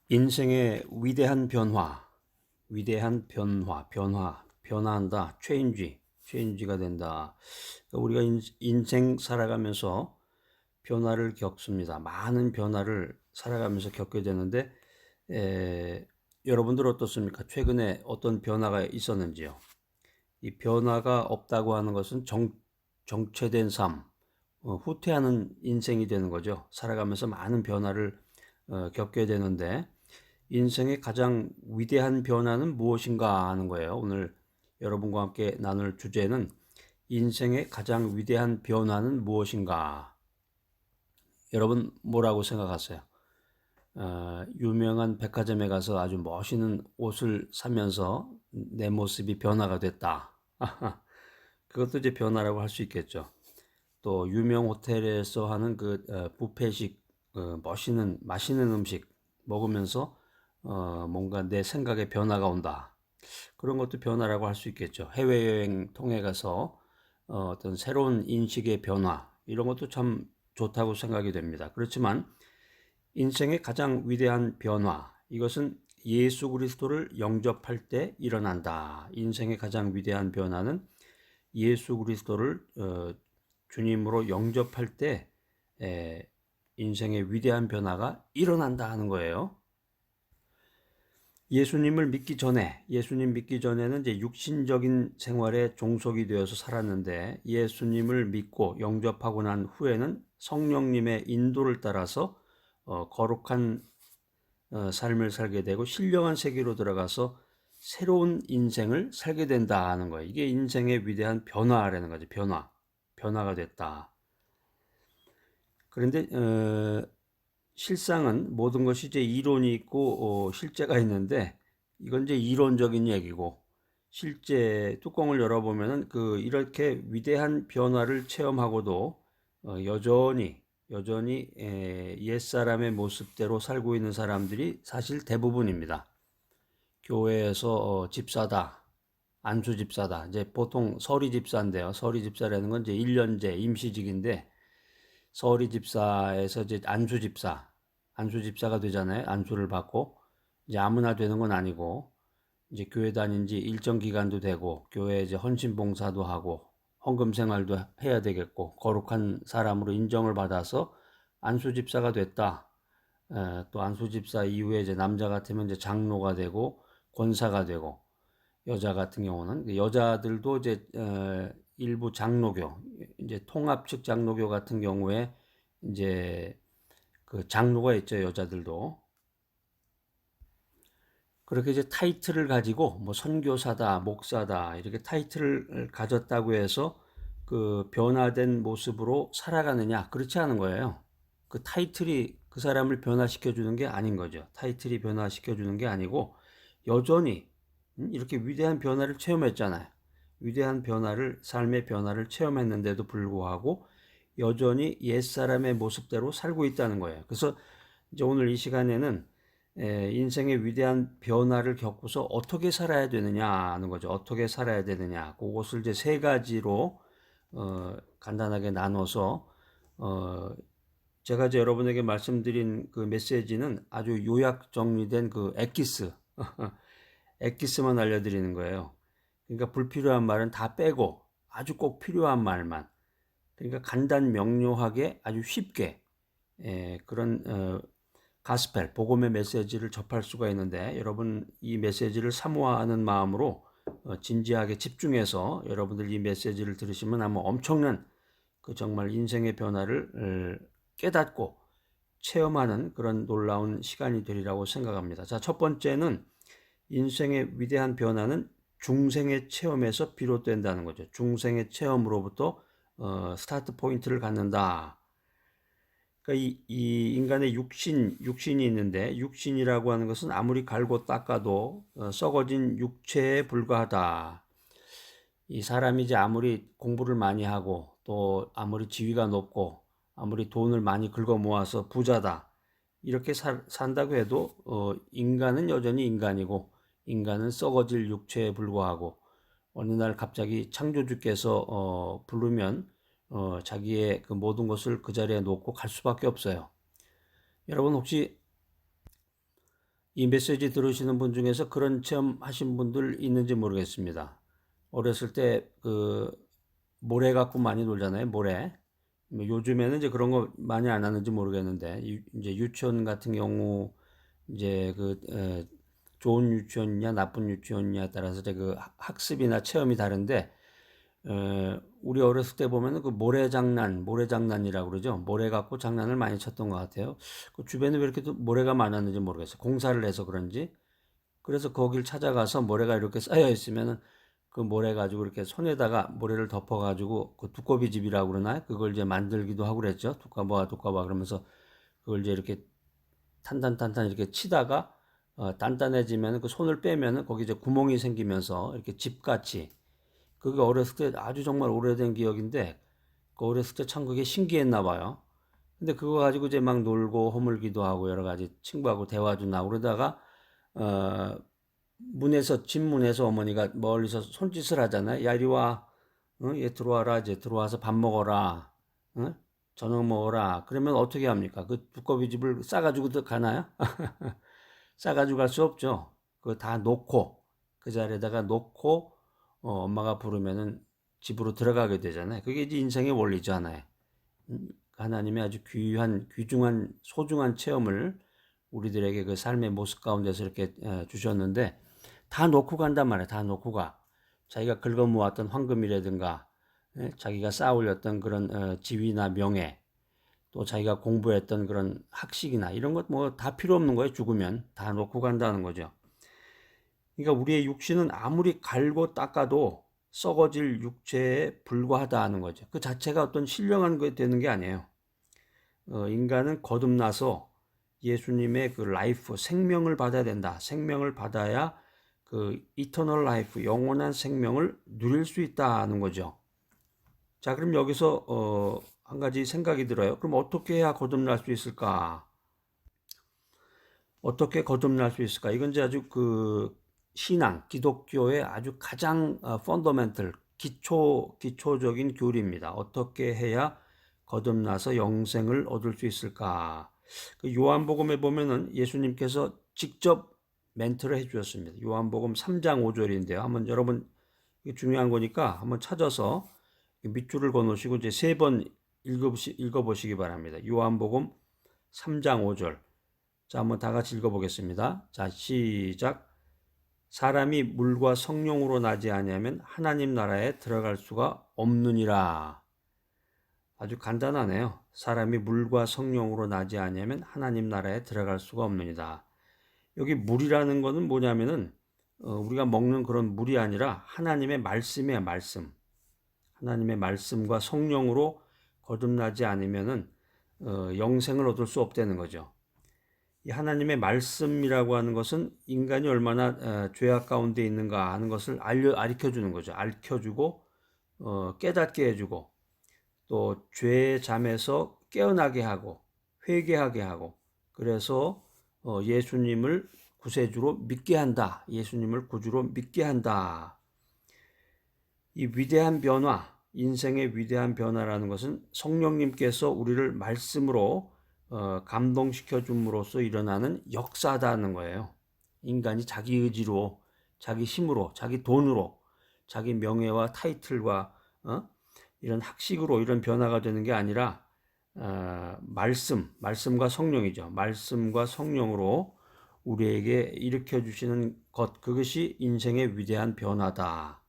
인생의 위대한 변화, 변화한다, 체인지가 된다. 우리가 인생 살아가면서 변화를 겪습니다. 많은 변화를 살아가면서 겪게 되는데, 여러분들 어떻습니까? 최근에 어떤 변화가 있었는지요? 이 변화가 없다고 하는 것은 정체된 삶, 후퇴하는 인생이 되는 거죠. 살아가면서 많은 변화를 겪게 되는데, 인생의 가장 위대한 변화는 무엇인가 하는 거예요. 오늘 여러분과 함께 나눌 주제는 인생의 가장 위대한 변화는 무엇인가? 여러분 뭐라고 생각하세요? 유명한 백화점에 가서 아주 멋있는 옷을 사면서 내 모습이 변화가 됐다. 그것도 이제 변화라고 할 수 있겠죠. 또 유명 호텔에서 하는 그 뷔페식 멋있는 맛있는 음식 먹으면서 뭔가 내 생각에 변화가 온다. 그런 것도 변화라고 할 수 있겠죠. 해외여행 통해 가서 어떤 새로운 인식의 변화 이런 것도 참 좋다고 생각이 됩니다. 그렇지만 인생의 가장 위대한 변화 이것은 예수 그리스도를 영접할 때 일어난다. 인생의 가장 위대한 변화는 예수 그리스도를 주님으로 영접할 때 인생의 위대한 변화가 일어난다 하는 거예요. 예수님 믿기 전에는 이제 육신적인 생활에 종속이 되어서 살았는데 예수님을 믿고 영접하고 난 후에는 성령님의 인도를 따라서 거룩한 삶을 살게 되고 신령한 세계로 들어가서 새로운 인생을 살게 된다 하는 거예요. 이게 인생의 위대한 변화라는 거죠. 변화가 됐다. 그런데 실상은 모든 것이 이제 이론이 있고 실제가 있는데 이건 이제 이론적인 얘기고 실제 뚜껑을 열어보면은 이렇게 위대한 변화를 체험하고도 여전히 옛사람의 모습대로 살고 있는 사람들이 사실 대부분입니다. 교회에서 집사다, 안수 집사다. 이제 보통 서리 집사인데요. 서리 집사라는 건 이제 1년제 임시직인데 서리 집사에서 이제 안수 집사가 되잖아요. 안수를 받고 이제 아무나 되는 건 아니고 이제 교회 다닌 지 일정 기간도 되고 교회에 이제 헌신 봉사도 하고 헌금 생활도 해야 되겠고 거룩한 사람으로 인정을 받아서 안수 집사가 됐다. 또 안수 집사 이후에 이제 남자 같으면 이제 장로가 되고 권사가 되고 여자 같은 경우는 여자들도 이제 일부 장로교 이제 통합 측 장로교 같은 경우에 이제 그 장로가 있죠. 여자들도 그렇게 이제 타이틀을 가지고 뭐 선교사다 목사다 이렇게 타이틀을 가졌다고 해서 그 변화된 모습으로 살아가느냐 그렇지 않은 거예요. 그 타이틀이 그 사람을 변화시켜 주는 게 아닌 거죠. 타이틀이 변화시켜 주는 게 아니고 여전히 이렇게 위대한 변화를 체험했잖아요. 위대한 변화를 삶의 변화를 체험했는데도 불구하고 여전히 옛사람의 모습대로 살고 있다는 거예요. 그래서 이제 오늘 이 시간에는 인생의 위대한 변화를 겪고서 어떻게 살아야 되느냐 하는 거죠. 어떻게 살아야 되느냐. 그것을 이제 세 가지로 간단하게 나눠서 제가 이제 여러분에게 말씀드린 그 메시지는 아주 요약 정리된 그 엑기스만 알려드리는 거예요. 그러니까 불필요한 말은 다 빼고 아주 꼭 필요한 말만. 그러니까 간단 명료하게 아주 쉽게 그런 가스펠 복음의 메시지를 접할 수가 있는데 여러분 이 메시지를 사모하는 마음으로 진지하게 집중해서 여러분들 이 메시지를 들으시면 아마 엄청난 그 정말 인생의 변화를 깨닫고 체험하는 그런 놀라운 시간이 되리라고 생각합니다. 자, 첫 번째는 인생의 위대한 변화는 중생의 체험에서 비롯된다는 거죠. 중생의 체험으로부터 스타트 포인트를 갖는다. 그러니까 이 인간의 육신이 있는데 육신이라고 하는 것은 아무리 갈고 닦아도 썩어진 육체에 불과하다. 이 사람이 이제 아무리 공부를 많이 하고 또 아무리 지위가 높고 아무리 돈을 많이 긁어 모아서 부자다. 이렇게 산다고 해도 인간은 여전히 인간이고 인간은 썩어질 육체에 불과하고 어느 날 갑자기 창조주께서 부르면 자기의 그 모든 것을 그 자리에 놓고 갈 수밖에 없어요. 여러분 혹시 이 메시지 들으시는 분 중에서 그런 체험 하신 분들 있는지 모르겠습니다. 어렸을 때 그 모래 갖고 많이 놀잖아요. 모래. 뭐 요즘에는 이제 그런 거 많이 안 하는지 모르겠는데 이제 유치원 같은 경우 이제 좋은 유치원이냐 나쁜 유치원이냐에 따라서 이제 그 학습이나 체험이 다른데 우리 어렸을 때 보면은 그 모래장난이라고 그러죠. 모래 갖고 장난을 많이 쳤던 것 같아요. 그 주변에 왜 이렇게 또 모래가 많았는지 모르겠어요. 공사를 해서 그런지. 그래서 거길 찾아가서 모래가 이렇게 쌓여 있으면은 그 모래 가지고 이렇게 손에다가 모래를 덮어 가지고 그 두꺼비 집이라고 그러나요? 그걸 이제 만들기도 하고 그랬죠. 두꺼봐 그러면서 그걸 이제 이렇게 탄탄 이렇게 치다가 단단해지면 그 손을 빼면은 거기 이제 구멍이 생기면서 이렇게 집같이. 그게 어렸을 때 아주 정말 오래된 기억인데 그 어렸을 때 참 그게 신기했나 봐요. 근데 그거 가지고 이제 막 놀고 허물기도 하고 여러 가지 친구하고 대화도 나오고 그러다가 어 집 문에서 어머니가 멀리서 손짓을 하잖아요. 야, 이리 와. 얘 들어와라. 이제 들어와서 밥 먹어라. 어? 저녁 먹어라. 그러면 어떻게 합니까? 그 두꺼비 집을 싸가지고 가나요? 싸가지고 갈 수 없죠. 그거 다 놓고, 그 자리에다가 놓고, 엄마가 부르면은 집으로 들어가게 되잖아요. 그게 이제 인생의 원리죠, 하나의. 하나님의 아주 귀중한, 소중한 체험을 우리들에게 그 삶의 모습 가운데서 이렇게 주셨는데, 다 놓고 간단 말이에요. 다 놓고 가. 자기가 긁어 모았던 황금이라든가, 자기가 쌓아 올렸던 그런 지위나 명예, 또 자기가 공부했던 그런 학식이나 이런 것 뭐 다 필요 없는 거예요. 죽으면 다 놓고 간다는 거죠. 그러니까 우리의 육신은 아무리 갈고 닦아도 썩어질 육체에 불과하다는 거죠. 그 자체가 어떤 신령한 게 되는 게 아니에요. 인간은 거듭나서 예수님의 그 라이프, 생명을 받아야 된다. 생명을 받아야 그 이터널 라이프, 영원한 생명을 누릴 수 있다는 거죠. 자, 그럼 여기서 한 가지 생각이 들어요. 그럼 어떻게 해야 거듭날 수 있을까? 어떻게 거듭날 수 있을까? 이건 이제 아주 그 신앙, 기독교의 아주 가장 펀더멘털, 기초적인 교리입니다. 어떻게 해야 거듭나서 영생을 얻을 수 있을까? 그 요한복음에 보면은 예수님께서 직접 멘트를 해주셨습니다. 요한복음 3장 5절인데요. 한번 여러분 중요한 거니까 한번 찾아서 밑줄을 그어놓으시고 이제 세 번 읽어보시기 바랍니다. 요한복음 3장 5절. 자, 한번 다 같이 읽어보겠습니다. 자, 시작. 사람이 물과 성령으로 나지 아니하면 하나님 나라에 들어갈 수가 없느니라. 아주 간단하네요. 사람이 물과 성령으로 나지 아니하면 하나님 나라에 들어갈 수가 없느니라. 여기 물이라는 거는 뭐냐면은 우리가 먹는 그런 물이 아니라 하나님의 말씀이에요. 말씀. 하나님의 말씀과 성령으로 거듭나지 않으면은 영생을 얻을 수 없다는 거죠. 이 하나님의 말씀이라고 하는 것은 인간이 얼마나 죄악 가운데 있는가 하는 것을 알려 주는 거죠. 알려주고 깨닫게 해주고 또 죄의 잠에서 깨어나게 하고 회개하게 하고 그래서 예수님을 구세주로 믿게 한다. 예수님을 구주로 믿게 한다. 이 위대한 변화, 인생의 위대한 변화라는 것은 성령님께서 우리를 말씀으로 감동시켜 줌으로써 일어나는 역사다는 거예요. 인간이 자기 의지로, 자기 힘으로, 자기 돈으로, 자기 명예와 타이틀과 이런 학식으로 이런 변화가 되는 게 아니라 말씀과 성령이죠. 말씀과 성령으로 우리에게 일으켜 주시는 것, 그것이 인생의 위대한 변화다.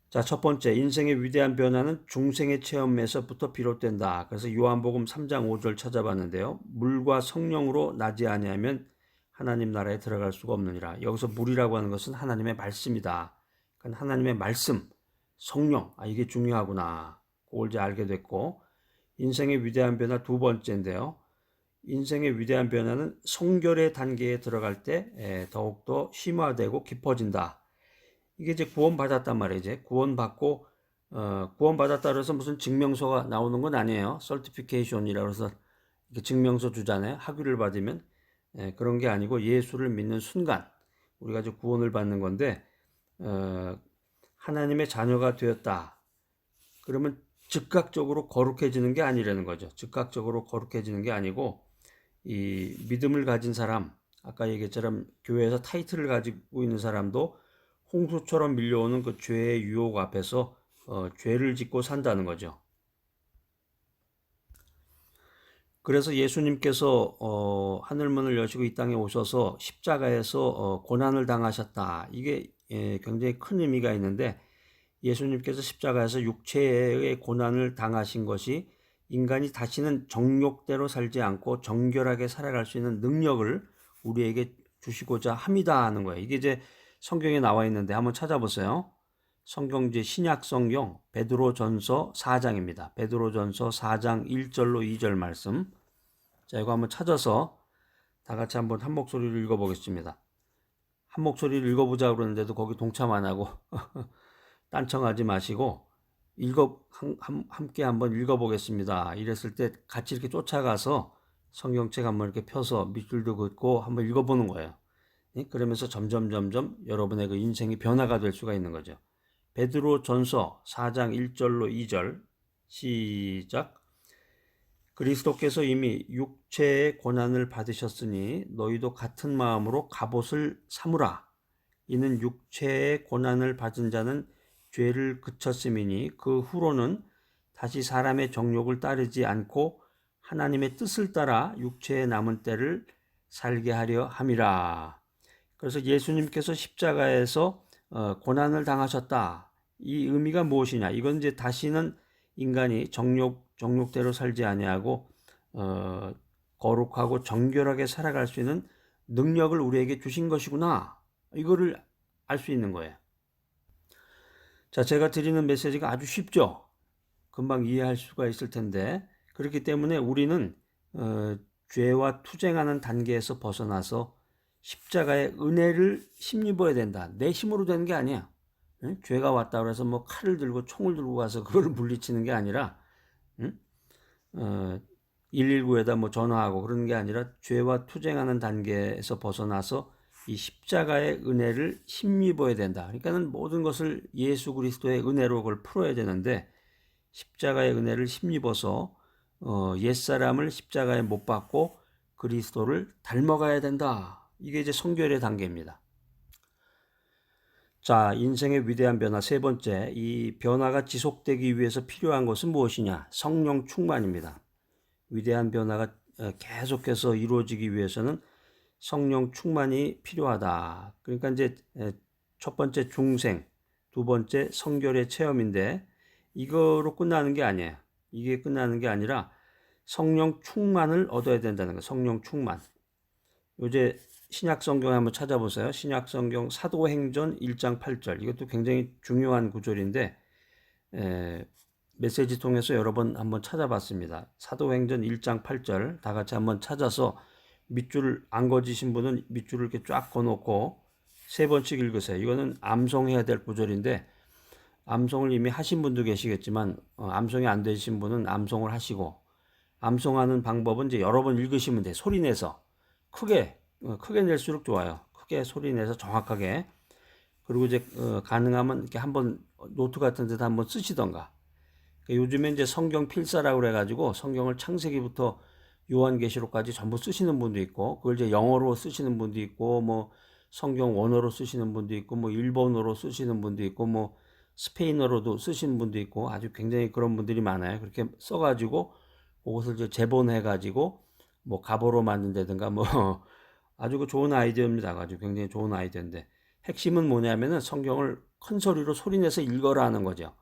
자, 첫 번째, 인생의 위대한 변화는 중생의 체험에서부터 비롯된다. 그래서 요한복음 3장 5절 찾아봤는데요. 물과 성령으로 나지 아니하면 하나님 나라에 들어갈 수가 없느니라. 여기서 물이라고 하는 것은 하나님의 말씀이다. 그러니까 하나님의 말씀, 성령, 이게 중요하구나. 그걸 이제 알게 됐고, 인생의 위대한 변화 두 번째인데요. 인생의 위대한 변화는 성결의 단계에 들어갈 때 더욱더 심화되고 깊어진다. 이게 이제 구원받았단 말이에요. 이제 구원받고 구원받았다 그래서 무슨 증명서가 나오는 건 아니에요. 설티피케이션이라고 해서 이렇게 증명서 주잖아요. 학위를 받으면 그런 게 아니고 예수를 믿는 순간 우리가 이제 구원을 받는 건데 하나님의 자녀가 되었다. 그러면 즉각적으로 거룩해지는 게 아니라는 거죠. 즉각적으로 거룩해지는 게 아니고 이 믿음을 가진 사람 아까 얘기했처럼 교회에서 타이틀을 가지고 있는 사람도 홍수처럼 밀려오는 그 죄의 유혹 앞에서 죄를 짓고 산다는 거죠. 그래서 예수님께서 하늘문을 여시고 이 땅에 오셔서 십자가에서 고난을 당하셨다. 이게 굉장히 큰 의미가 있는데, 예수님께서 십자가에서 육체의 고난을 당하신 것이 인간이 다시는 정욕대로 살지 않고 정결하게 살아갈 수 있는 능력을 우리에게 주시고자 합니다 하는 거예요. 이게 이제 성경에 나와 있는데 한번 찾아보세요. 성경제 신약 성경 베드로전서 4장입니다. 베드로전서 4장 1절로 2절 말씀. 자, 이거 한번 찾아서 다 같이 한번 한 목소리로 읽어보겠습니다. 한 목소리로 읽어보자 그러는데도 거기 동참 안 하고 딴청하지 마시고 함께 한번 읽어보겠습니다. 이랬을 때 같이 이렇게 쫓아가서 성경책 한번 이렇게 펴서 밑줄도 긋고 한번 읽어보는 거예요. 그러면서 점점 여러분의 그 인생이 변화가 될 수가 있는 거죠. 베드로전서 4장 1절로 2절 시작. 그리스도께서 이미 육체의 고난을 받으셨으니 너희도 같은 마음으로 갑옷을 삼으라. 이는 육체의 고난을 받은 자는 죄를 그쳤음이니 그 후로는 다시 사람의 정욕을 따르지 않고 하나님의 뜻을 따라 육체의 남은 때를 살게 하려 함이라. 그래서 예수님께서 십자가에서 고난을 당하셨다. 이 의미가 무엇이냐? 이건 이제 다시는 인간이 정욕대로 살지 아니하고 거룩하고 정결하게 살아갈 수 있는 능력을 우리에게 주신 것이구나. 이거를 알 수 있는 거예요. 자, 제가 드리는 메시지가 아주 쉽죠? 금방 이해할 수가 있을 텐데, 그렇기 때문에 우리는 죄와 투쟁하는 단계에서 벗어나서 십자가의 은혜를 힘입어야 된다. 내 힘으로 되는 게 아니야. 응? 죄가 왔다 그래서 뭐 칼을 들고 총을 들고 가서 그걸 물리치는 게 아니라, 응? 119에다 뭐 전화하고 그러는 게 아니라 죄와 투쟁하는 단계에서 벗어나서 이 십자가의 은혜를 힘입어야 된다. 그러니까는 모든 것을 예수 그리스도의 은혜로 그걸 풀어야 되는데, 십자가의 은혜를 힘입어서 옛사람을 십자가에 못 박고 그리스도를 닮아가야 된다. 이게 이제 성결의 단계입니다. 자, 인생의 위대한 변화 세 번째, 이 변화가 지속되기 위해서 필요한 것은 무엇이냐? 성령 충만입니다. 위대한 변화가 계속해서 이루어지기 위해서는 성령 충만이 필요하다. 그러니까 이제 첫 번째 중생, 두 번째 성결의 체험인데 이거로 끝나는 게 아니에요. 이게 끝나는 게 아니라 성령 충만을 얻어야 된다는 거예요. 성령 충만. 요새 신약 성경에 한번 찾아보세요. 신약 성경 사도행전 1장 8절. 이것도 굉장히 중요한 구절인데 메시지 통해서 여러 번 한번 찾아봤습니다. 사도행전 1장 8절 다 같이 한번 찾아서 밑줄 안 그어지신 분은 밑줄을 이렇게 쫙 그어놓고 세 번씩 읽으세요. 이거는 암송해야 될 구절인데 암송을 이미 하신 분도 계시겠지만 암송이 안 되신 분은 암송을 하시고, 암송하는 방법은 이제 여러 번 읽으시면 돼요. 소리 내서 크게 낼수록 좋아요. 크게 소리 내서 정확하게. 그리고 이제 가능하면 이렇게 한번 노트 같은 데다 한번 쓰시던가. 요즘에 이제 성경 필사라고 그래가지고 성경을 창세기부터 요한계시록까지 전부 쓰시는 분도 있고, 그걸 이제 영어로 쓰시는 분도 있고, 뭐 성경 원어로 쓰시는 분도 있고, 뭐 일본어로 쓰시는 분도 있고, 뭐 스페인어로도 쓰시는 분도 있고, 아주 굉장히 그런 분들이 많아요. 그렇게 써가지고 그것을 이제 재본해가지고 뭐 가보로 만든다든가 뭐 아주 그 좋은 아이디어입니다. 아주 굉장히 좋은 아이디어인데 핵심은 뭐냐면은 성경을 큰 소리로 소리내서 읽어라 하는 거죠.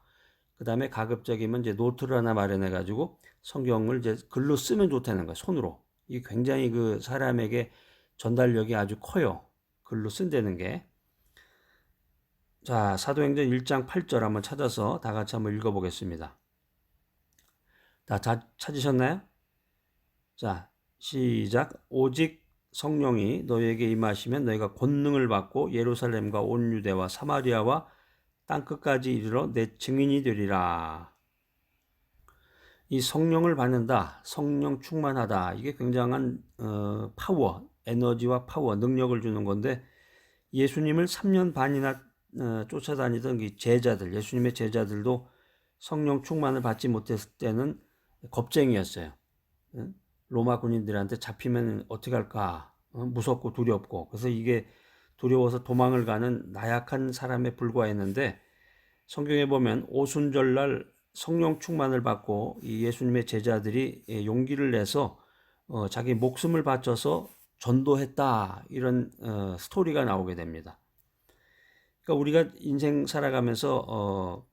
그 다음에 가급적이면 이제 노트를 하나 마련해가지고 성경을 이제 글로 쓰면 좋다는 거예요. 손으로. 이게 굉장히 그 사람에게 전달력이 아주 커요. 글로 쓴다는 게. 자, 사도행전 1장 8절 한번 찾아서 다 같이 한번 읽어보겠습니다. 다 찾으셨나요? 자, 시작. 오직 성령이 너희에게 임하시면 너희가 권능을 받고 예루살렘과 온 유대와 사마리아와 땅끝까지 이르러 내 증인이 되리라. 이 성령을 받는다, 성령 충만하다, 이게 굉장한 파워, 에너지와 파워, 능력을 주는 건데, 예수님을 3년 반이나 쫓아다니던 이 제자들, 예수님의 제자들도 성령 충만을 받지 못했을 때는 겁쟁이였어요. 로마 군인들한테 잡히면 어떻게 할까? 무섭고 두렵고, 그래서 이게 두려워서 도망을 가는 나약한 사람에 불과했는데, 성경에 보면 오순절날 성령 충만을 받고 이 예수님의 제자들이 용기를 내서 자기 목숨을 바쳐서 전도했다, 이런 스토리가 나오게 됩니다. 그러니까 우리가 인생 살아가면서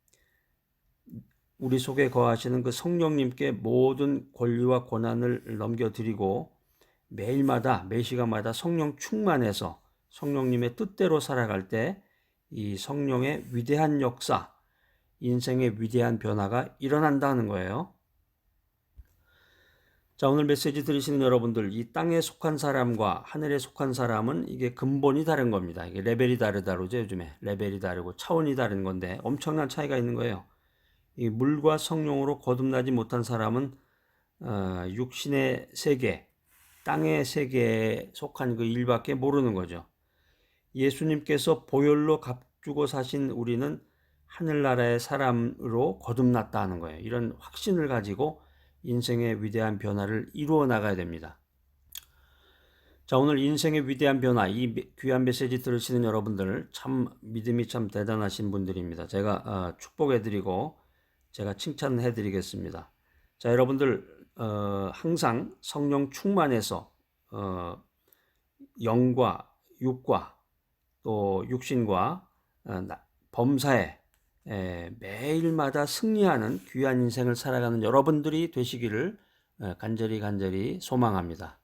우리 속에 거하시는 그 성령님께 모든 권리와 권한을 넘겨드리고 매일마다 매 시간마다 성령 충만해서 성령님의 뜻대로 살아갈 때 이 성령의 위대한 역사, 인생의 위대한 변화가 일어난다는 거예요. 자, 오늘 메시지 들으시는 여러분들, 이 땅에 속한 사람과 하늘에 속한 사람은 이게 근본이 다른 겁니다. 이게 레벨이 다르다 그러죠, 요즘에. 레벨이 다르고 차원이 다른 건데 엄청난 차이가 있는 거예요. 이 물과 성령으로 거듭나지 못한 사람은 육신의 세계, 땅의 세계에 속한 그 일밖에 모르는 거죠. 예수님께서 보혈로 값주고 사신 우리는 하늘나라의 사람으로 거듭났다는 거예요. 이런 확신을 가지고 인생의 위대한 변화를 이루어 나가야 됩니다. 자, 오늘 인생의 위대한 변화, 이 귀한 메시지 들으시는 여러분들 참 믿음이 참 대단하신 분들입니다. 제가 축복해드리고 제가 칭찬해드리겠습니다. 자, 여러분들 항상 성령 충만해서 영과 육과 또 육신과 범사에 매일마다 승리하는 귀한 인생을 살아가는 여러분들이 되시기를 간절히 소망합니다.